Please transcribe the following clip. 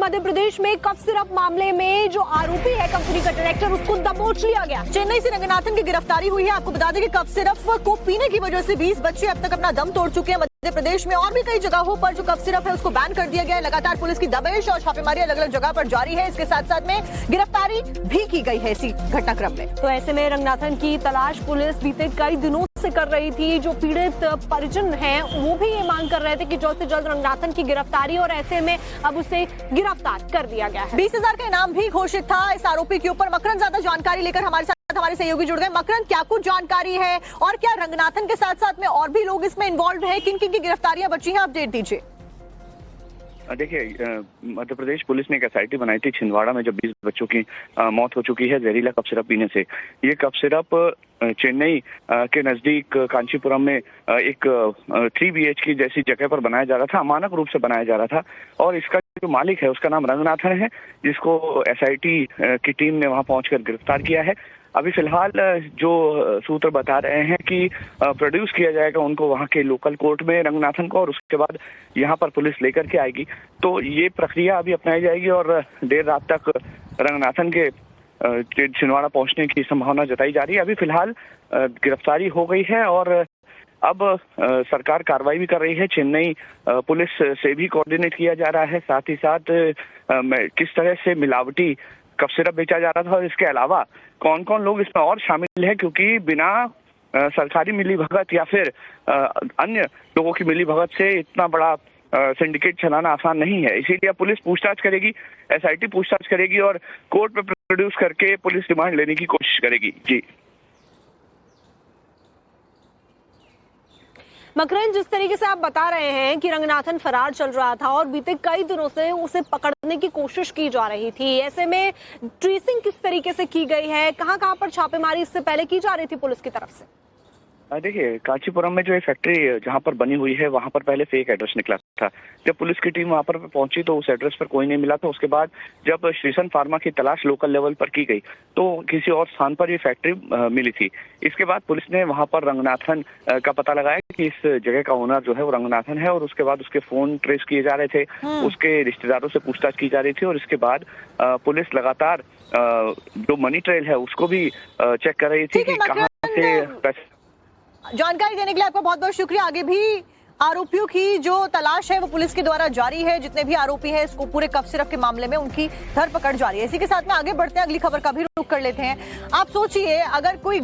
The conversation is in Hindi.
मध्य प्रदेश में कफ सिरप मामले में जो आरोपी है कंपनी का डायरेक्टर, उसको दबोच लिया गया। चेन्नई से रंगनाथन की गिरफ्तारी हुई है। आपको बता दें कि कफ सिरप को पीने की वजह से 20 बच्चे अब तक अपना दम तोड़ चुके हैं। मध्य प्रदेश में और भी कई जगहों पर जो कफ सिरप है उसको बैन कर दिया गया है। लगातार पुलिस की दबिश और छापेमारी अलग अलग जगह पर जारी है। इसके साथ साथ में गिरफ्तारी भी की गई है इसी घटनाक्रम में। तो ऐसे में रंगनाथन की तलाश पुलिस बीते कई दिनों से कर रही थी। जो पीड़ित परिजन हैं वो भी ये मांग कर रहे थे कि जल्द से जल्द रंगनाथन की गिरफ्तारी, और ऐसे में अब उसे गिरफ्तार कर दिया गया है। 20,000 का इनाम भी घोषित था इस आरोपी के ऊपर। मकरंद ज्यादा जानकारी लेकर हमारे साथ हमारे सहयोगी जुड़ गए। मकरंद, क्या कुछ जानकारी है और क्या रंगनाथन के साथ साथ में और भी लोग इसमें इन्वॉल्व हैं? किन किन की गिरफ्तारियां बची हैं, अपडेट दीजिए। देखिए, मध्य प्रदेश पुलिस ने एक एसआईटी बनाई थी छिंदवाड़ा में, जब 20 बच्चों की मौत हो चुकी है जहरीला कफ सिरप पीने से। ये कफ सिरप चेन्नई के नजदीक कांचीपुरम में एक 3 BHK जैसी जगह पर बनाया जा रहा था, अमानक रूप से बनाया जा रहा था। और इसका जो मालिक है उसका नाम रंगनाथन है, जिसको एसआईटी की टीम ने वहां पहुंचकर गिरफ्तार किया है। अभी फिलहाल जो सूत्र बता रहे हैं कि प्रोड्यूस किया जाएगा उनको वहां के लोकल कोर्ट में, रंगनाथन को, और उसके बाद यहां पर पुलिस लेकर के आएगी। तो ये प्रक्रिया अभी अपनाई जाएगी और देर रात तक रंगनाथन के छिंदवाड़ा पहुंचने की संभावना जताई जा रही है। अभी फिलहाल गिरफ्तारी हो गई है और अब सरकार कार्रवाई भी कर रही है। चेन्नई पुलिस से भी कोऑर्डिनेट किया जा रहा है। साथ ही साथ किस तरह से मिलावटी कफ सिरप बेचा जा रहा था और इसके अलावा कौन कौन लोग इसमें और शामिल है, क्योंकि बिना सरकारी मिलीभगत या फिर अन्य लोगों की मिलीभगत से इतना बड़ा सिंडिकेट चलाना आसान नहीं है। इसीलिए पुलिस पूछताछ करेगी, एसआईटी पूछताछ करेगी और कोर्ट में प्रोड्यूस करके पुलिस रिमांड लेने की कोशिश करेगी। जी मकरंद, जिस तरीके से आप बता रहे हैं कि रंगनाथन फरार चल रहा था और बीते कई दिनों से उसे पकड़ने की कोशिश की जा रही थी, ऐसे में ट्रेसिंग किस तरीके से की गई है? कहां पर छापेमारी इससे पहले की जा रही थी पुलिस की तरफ से? देखिए, कांचीपुरम में जो फैक्ट्री जहां पर बनी हुई है वहां पर पहले फेक एड्रेस निकला था। जब पुलिस की टीम वहां पर पहुंची तो उस एड्रेस पर कोई नहीं मिला था। उसके बाद जब श्रीसन फार्मा की तलाश लोकल लेवल पर की गई तो किसी और स्थान पर ये फैक्ट्री मिली थी। इसके बाद पुलिस ने वहां पर रंगनाथन का पता लगाया कि इस जगह का ओनर जो है वो रंगनाथन है, और उसके बाद उसके फोन ट्रेस किए जा रहे थे, उसके रिश्तेदारों से पूछताछ की जा रही थी, और इसके बाद पुलिस लगातार जो मनी ट्रेल है उसको भी चेक कर रही थी कि कहाँ से पैसे। जानकारी देने के लिए आपका बहुत बहुत शुक्रिया। आगे भी आरोपियों की जो तलाश है वो पुलिस के द्वारा जारी है। जितने भी आरोपी हैं इसको पूरे कफ सिरप के मामले में उनकी धरपकड़ जारी है। इसी के साथ में आगे बढ़ते हैं, अगली खबर का भी रुख कर लेते हैं। आप सोचिए, अगर कोई